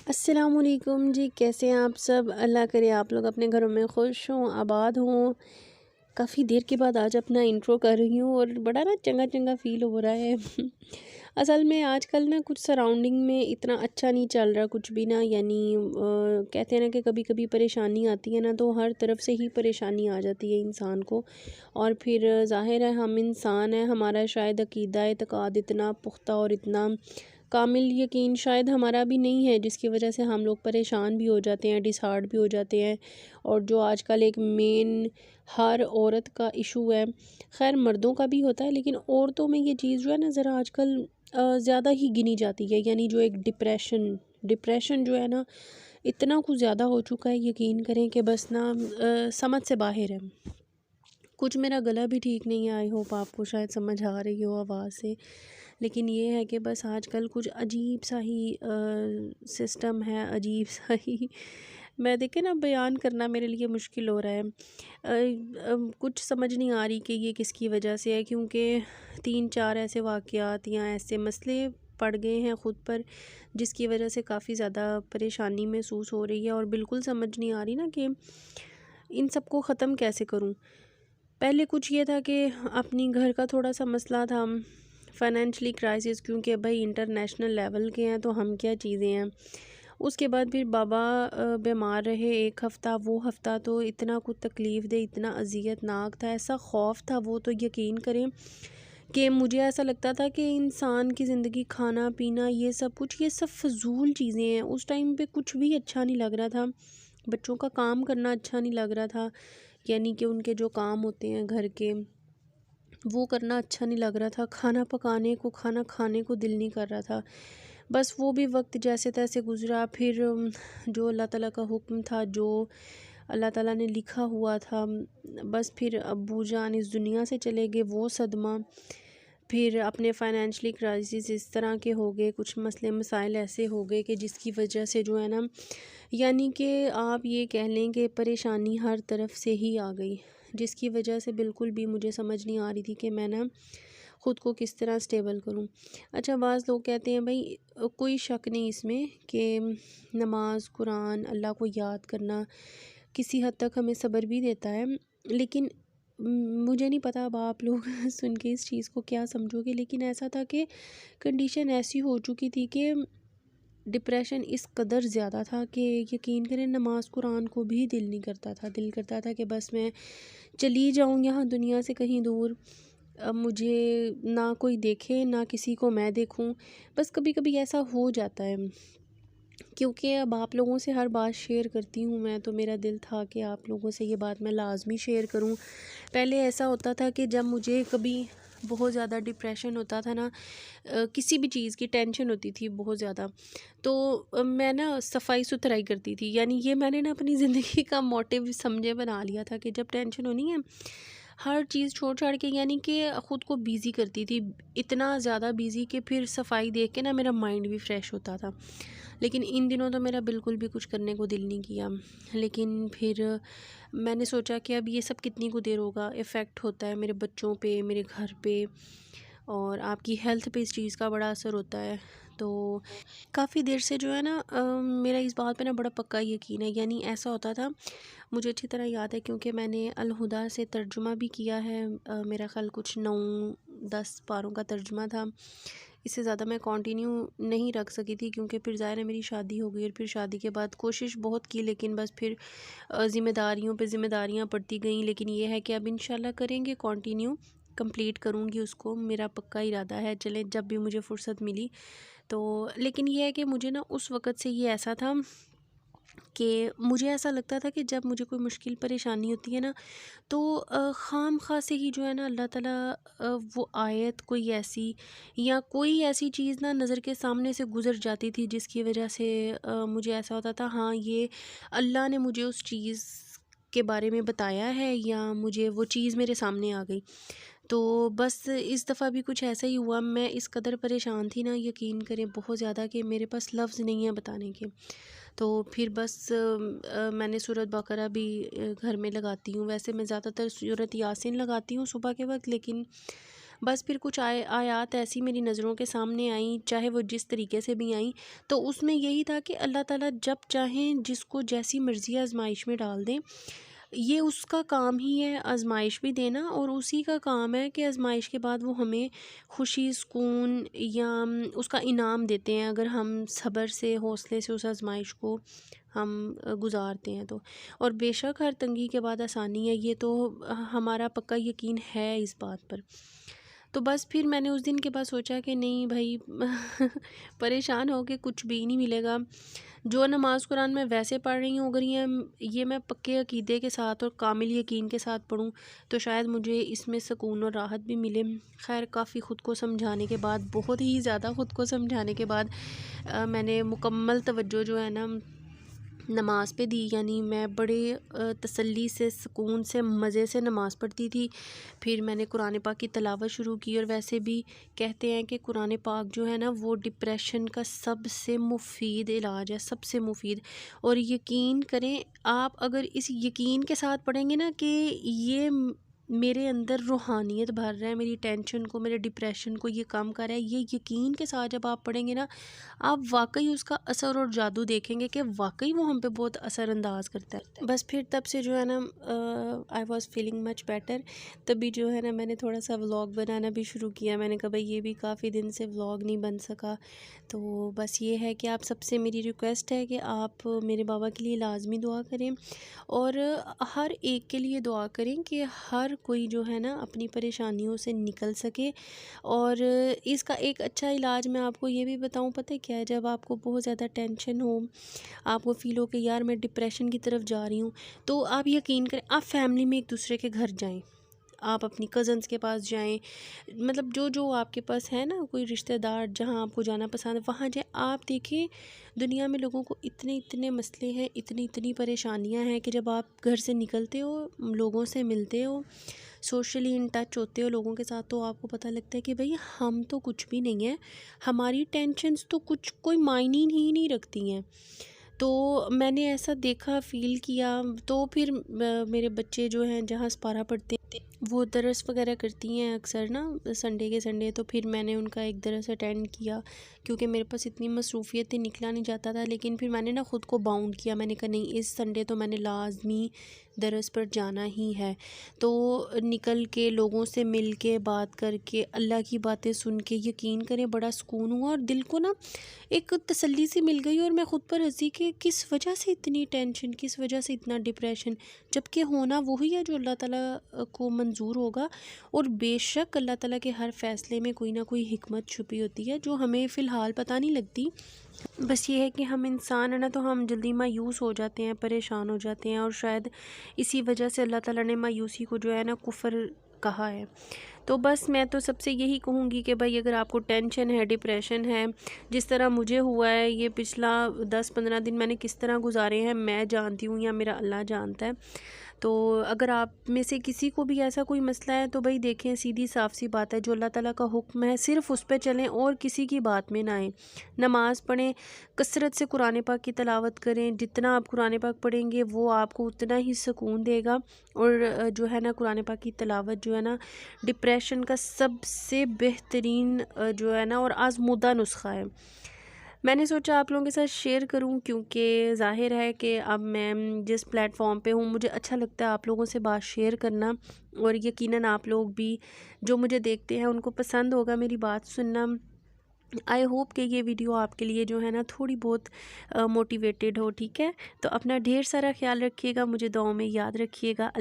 السلام علیکم جی، کیسے ہیں آپ سب؟ اللہ کرے آپ لوگ اپنے گھروں میں خوش ہوں، آباد ہوں۔ کافی دیر کے بعد آج اپنا انٹرو کر رہی ہوں اور بڑا چنگا چنگا فیل ہو رہا ہے۔ اصل میں آج کل کچھ سراؤنڈنگ میں اتنا اچھا نہیں چل رہا کچھ بھی یعنی کہتے ہیں کہ کبھی کبھی پریشانی آتی ہے تو ہر طرف سے ہی پریشانی آ جاتی ہے انسان کو، اور پھر ظاہر ہے ہم انسان ہیں، ہمارا شاید عقیدہ اعتقاد اتنا پختہ اور اتنا کامل یقین شاید ہمارا بھی نہیں ہے، جس کی وجہ سے ہم لوگ پریشان بھی ہو جاتے ہیں، ڈس ہارٹ بھی ہو جاتے ہیں، اور جو آج کل ایک مین ہر عورت کا ایشو ہے، خیر مردوں کا بھی ہوتا ہے لیکن عورتوں میں یہ چیز جو ہے ذرا آج کل زیادہ ہی گنی جاتی ہے، یعنی جو ایک ڈپریشن جو ہے اتنا کچھ زیادہ ہو چکا ہے، یقین کریں کہ بس سمجھ سے باہر ہے۔ کچھ میرا گلا بھی ٹھیک نہیں ہے، آئی ہوپ آپ کو شاید سمجھ آ رہی ہو آواز سے، لیکن یہ ہے کہ بس آج کل کچھ عجیب سا ہی سسٹم ہے، عجیب سا ہی میں دیکھیں بیان کرنا میرے لیے مشکل ہو رہا ہے۔ کچھ سمجھ نہیں آ رہی کہ یہ کس کی وجہ سے ہے، کیونکہ 3-4 ایسے واقعات یا ایسے مسئلے پڑ گئے ہیں خود پر، جس کی وجہ سے کافی زیادہ پریشانی محسوس ہو رہی ہے، اور بالکل سمجھ نہیں آ رہی کہ ان سب کو ختم کیسے کروں۔ پہلے کچھ یہ تھا کہ اپنی گھر کا تھوڑا سا مسئلہ تھا، فائنینشلی کرائسس، کیونکہ بھائی انٹرنیشنل لیول کے ہیں تو ہم کیا چیزیں ہیں۔ اس کے بعد پھر بابا بیمار رہے ایک ہفتہ، وہ ہفتہ تو اتنا کچھ تکلیف دہ، اتنا اذیت ناک تھا، ایسا خوف تھا وہ تو یقین کریں کہ مجھے ایسا لگتا تھا کہ انسان کی زندگی، کھانا پینا، یہ سب فضول چیزیں ہیں۔ اس ٹائم پہ کچھ بھی اچھا نہیں لگ رہا تھا، بچوں کا کام کرنا اچھا نہیں لگ رہا تھا، یعنی کہ ان کے جو کام ہوتے ہیں گھر کے وہ کرنا اچھا نہیں لگ رہا تھا، کھانا پکانے کو، کھانا کھانے کو دل نہیں کر رہا تھا۔ بس وہ بھی وقت جیسے تیسے گزرا، پھر جو اللہ تعالیٰ کا حکم تھا، جو اللہ تعالیٰ نے لکھا ہوا تھا، بس پھر ابو جان اس دنیا سے چلے گئے، وہ صدمہ، پھر اپنے فائنینشلی کرائسس اس طرح کے ہو گئے، کچھ مسئلے مسائل ایسے ہو گئے کہ جس کی وجہ سے جو ہے یعنی کہ آپ یہ کہہ لیں کہ پریشانی ہر طرف سے ہی آ گئی، جس کی وجہ سے بالکل بھی مجھے سمجھ نہیں آ رہی تھی کہ میں خود کو کس طرح سٹیبل کروں۔ اچھا، بعض لوگ کہتے ہیں بھائی کوئی شک نہیں اس میں کہ نماز، قرآن، اللہ کو یاد کرنا کسی حد تک ہمیں صبر بھی دیتا ہے، لیکن مجھے نہیں پتا اب آپ لوگ سن کے اس چیز کو کیا سمجھو گے، لیکن ایسا تھا کہ کنڈیشن ایسی ہو چکی تھی کہ ڈپریشن اس قدر زیادہ تھا کہ یقین کریں نماز قرآن کو بھی دل نہیں کرتا تھا، دل کرتا تھا کہ بس میں چلی جاؤں یہاں دنیا سے کہیں دور، مجھے نہ کوئی دیکھے، نہ کسی کو میں دیکھوں، بس کبھی کبھی ایسا ہو جاتا ہے۔ کیونکہ اب آپ لوگوں سے ہر بات شیئر کرتی ہوں میں، تو میرا دل تھا کہ آپ لوگوں سے یہ بات میں لازمی شیئر کروں۔ پہلے ایسا ہوتا تھا کہ جب مجھے کبھی بہت زیادہ ڈپریشن ہوتا تھا کسی بھی چیز کی ٹینشن ہوتی تھی بہت زیادہ، تو میں صفائی ستھرائی کرتی تھی، یعنی یہ میں نے اپنی زندگی کا موٹیو سمجھے بنا لیا تھا کہ جب ٹینشن ہونی ہے ہر چیز چھوڑ چھاڑ کے، یعنی کہ خود کو بیزی کرتی تھی، اتنا زیادہ بیزی کہ پھر صفائی دیکھ کے میرا مائنڈ بھی فریش ہوتا تھا۔ لیکن ان دنوں تو میرا بالکل بھی کچھ کرنے کو دل نہیں کیا، لیکن پھر میں نے سوچا کہ اب یہ سب کتنی کو دیر ہوگا، ایفیکٹ ہوتا ہے میرے بچوں پہ، میرے گھر پہ، اور آپ کی ہیلتھ پہ اس چیز کا بڑا اثر ہوتا ہے۔ تو کافی دیر سے جو ہے میرا اس بات پہ بڑا پکا یقین ہے، یعنی ایسا ہوتا تھا، مجھے اچھی طرح یاد ہے کیونکہ میں نے الہدا سے ترجمہ بھی کیا ہے، میرا خیال کچھ 9-10 پاروں کا ترجمہ تھا، اس سے زیادہ میں کنٹینیو نہیں رکھ سکی تھی کیونکہ پھر ظاہر ہے میری شادی ہو گئی، اور پھر شادی کے بعد کوشش بہت کی، لیکن بس پھر ذمہ داریوں پہ ذمہ داریاں پڑتی گئیں، لیکن یہ ہے کہ اب انشاءاللہ کریں گے، کنٹینیو کمپلیٹ کروں گی اس کو، میرا پکا ارادہ ہے، چلیں جب بھی مجھے فرصت ملی تو۔ لیکن یہ ہے کہ مجھے اس وقت سے یہ ایسا تھا کہ مجھے ایسا لگتا تھا کہ جب مجھے کوئی مشکل پریشانی ہوتی ہے تو خام خواہ سے ہی جو ہے اللہ تعالیٰ وہ آیت کوئی ایسی یا کوئی ایسی چیز نظر کے سامنے سے گزر جاتی تھی، جس کی وجہ سے مجھے ایسا ہوتا تھا ہاں یہ اللہ نے مجھے اس چیز کے بارے میں بتایا ہے، یا مجھے وہ چیز میرے سامنے آ گئی۔ تو بس اس دفعہ بھی کچھ ایسا ہی ہوا، میں اس قدر پریشان تھی یقین کریں بہت زیادہ کہ میرے پاس لفظ نہیں ہیں بتانے کے۔ تو پھر بس میں نے سورۃ بقرہ بھی گھر میں لگاتی ہوں، ویسے میں زیادہ تر سورۃ یاسین لگاتی ہوں صبح کے وقت، لیکن بس پھر کچھ آیات ایسی میری نظروں کے سامنے آئیں، چاہے وہ جس طریقے سے بھی آئیں، تو اس میں یہی تھا کہ اللہ تعالیٰ جب چاہیں جس کو جیسی مرضی آزمائش میں ڈال دیں، یہ اس کا کام ہی ہے آزمائش بھی دینا، اور اسی کا کام ہے کہ آزمائش کے بعد وہ ہمیں خوشی، سکون یا اس کا انعام دیتے ہیں اگر ہم صبر سے، حوصلے سے اس آزمائش کو ہم گزارتے ہیں تو۔ اور بے شک ہر تنگی کے بعد آسانی ہے، یہ تو ہمارا پکا یقین ہے اس بات پر۔ تو بس پھر میں نے اس دن کے بعد سوچا کہ نہیں بھائی پریشان ہو کے کچھ بھی نہیں ملے گا، جو نماز قرآن میں ویسے پڑھ رہی ہوں، اگر یہ میں پکے عقیدے کے ساتھ اور کامل یقین کے ساتھ پڑھوں تو شاید مجھے اس میں سکون اور راحت بھی ملے۔ خیر کافی خود کو سمجھانے کے بعد، بہت ہی زیادہ خود کو سمجھانے کے بعد میں نے مکمل توجہ جو ہے نا نماز پہ دی، یعنی میں بڑے تسلی سے، سکون سے، مزے سے نماز پڑھتی تھی۔ پھر میں نے قرآن پاک کی تلاوت شروع کی، اور ویسے بھی کہتے ہیں کہ قرآن پاک جو ہے نا وہ ڈپریشن کا سب سے مفید علاج ہے، سب سے مفید۔ اور یقین کریں آپ اگر اس یقین کے ساتھ پڑھیں گے نا کہ یہ میرے اندر روحانیت بھر رہا ہے، میری ٹینشن کو، میرے ڈپریشن کو یہ کم کر رہا ہے، یہ یقین کے ساتھ جب آپ پڑھیں گے نا، آپ واقعی اس کا اثر اور جادو دیکھیں گے کہ واقعی وہ ہم پہ بہت اثر انداز کرتا ہے۔ بس پھر تب سے جو ہے نا I was feeling much better, تبھی جو ہے نا میں نے تھوڑا سا ولاگ بنانا بھی شروع کیا۔ میں نے کہا بھائی یہ بھی کافی دن سے ولاگ نہیں بن سکا، تو بس یہ ہے کہ آپ سب سے میری ریکویسٹ ہے کہ آپ میرے بابا کے لیے لازمی دعا کریں، اور ہر ایک کے لیے دعا کریں کہ ہر کوئی جو ہے نا اپنی پریشانیوں سے نکل سکے۔ اور اس کا ایک اچھا علاج میں آپ کو یہ بھی بتاؤں، پتہ کیا ہے؟ جب آپ کو بہت زیادہ ٹینشن ہو، آپ کو فیل ہو کہ یار میں ڈپریشن کی طرف جا رہی ہوں، تو آپ یقین کریں آپ فیملی میں ایک دوسرے کے گھر جائیں، آپ اپنی کزنس کے پاس جائیں، مطلب جو آپ کے پاس ہے نا کوئی رشتہ دار جہاں آپ کو جانا پسند ہے وہاں جائیں۔ آپ دیکھیں دنیا میں لوگوں کو اتنے مسئلے ہیں، اتنی پریشانیاں ہیں کہ جب آپ گھر سے نکلتے ہو، لوگوں سے ملتے ہو، سوشلی ان ٹچ ہوتے ہو لوگوں کے ساتھ، تو آپ کو پتہ لگتا ہے کہ بھئی ہم تو کچھ بھی نہیں ہیں، ہماری ٹینشنز تو کوئی معنی ہی نہیں رکھتی ہیں۔ تو میں نے ایسا دیکھا، فیل کیا، تو پھر میرے بچے جو ہیں جہاں سپارہ پڑھتے ہیں وہ درس وغیرہ کرتی ہیں اکثر نا سنڈے کے سنڈے، تو پھر میں نے ان کا ایک درس اٹینڈ کیا، کیونکہ میرے پاس اتنی مصروفیت تھی نکلا نہیں جاتا تھا، لیکن پھر میں نے نا خود کو باؤنڈ کیا، میں نے کہا نہیں اس سنڈے تو میں نے لازمی درس پر جانا ہی ہے۔ تو نکل کے لوگوں سے مل کے بات کر کے اللہ کی باتیں سن کے یقین کریں بڑا سکون ہوا، اور دل کو نا ایک تسلی سی مل گئی، اور میں خود پر ہنسی کہ کس وجہ سے اتنی ٹینشن، کس وجہ سے اتنا ڈپریشن، جبکہ ہونا وہی ہے جو اللہ تعالیٰ کو منظور ہوگا۔ اور بے شک اللہ تعالیٰ کے ہر فیصلے میں کوئی نہ کوئی حکمت چھپی ہوتی ہے جو ہمیں فی الحال پتہ نہیں لگتی۔ بس یہ ہے کہ ہم انسان ہیں نا، تو ہم جلدی مایوس ہو جاتے ہیں، پریشان ہو جاتے ہیں، اور شاید اسی وجہ سے اللہ تعالیٰ نے مایوسی کو جو ہے نا کفر کہا ہے۔ تو بس میں تو سب سے یہی کہوں گی کہ بھائی اگر آپ کو ٹینشن ہے، ڈپریشن ہے، جس طرح مجھے ہوا ہے، یہ پچھلا 10-15 دن میں نے کس طرح گزارے ہیں میں جانتی ہوں یا میرا اللہ جانتا ہے۔ تو اگر آپ میں سے کسی کو بھی ایسا کوئی مسئلہ ہے تو بھائی دیکھیں سیدھی صاف سی بات ہے، جو اللہ تعالیٰ کا حکم ہے صرف اس پہ چلیں اور کسی کی بات میں نہ آئیں۔ نماز پڑھیں، کثرت سے قرآن پاک کی تلاوت کریں، جتنا آپ قرآن پاک پڑھیں گے وہ آپ کو اتنا ہی سکون دے گا۔ اور جو ہے نا قرآن پاک کی تلاوت جو ہے نا ڈپریشن کا سب سے بہترین جو ہے نا اور آزمودہ نسخہ ہے۔ میں نے سوچا آپ لوگوں کے ساتھ شیئر کروں، کیونکہ ظاہر ہے کہ اب میں جس پلیٹ فارم پہ ہوں مجھے اچھا لگتا ہے آپ لوگوں سے بات شیئر کرنا، اور یقیناً آپ لوگ بھی جو مجھے دیکھتے ہیں ان کو پسند ہوگا میری بات سننا۔ آئی ہوپ کہ یہ ویڈیو آپ کے لیے جو ہے نا تھوڑی بہت موٹیویٹیڈ ہو، ٹھیک ہے؟ تو اپنا ڈھیر سارا خیال رکھیے گا، مجھے دعاؤں میں یاد رکھیے گا۔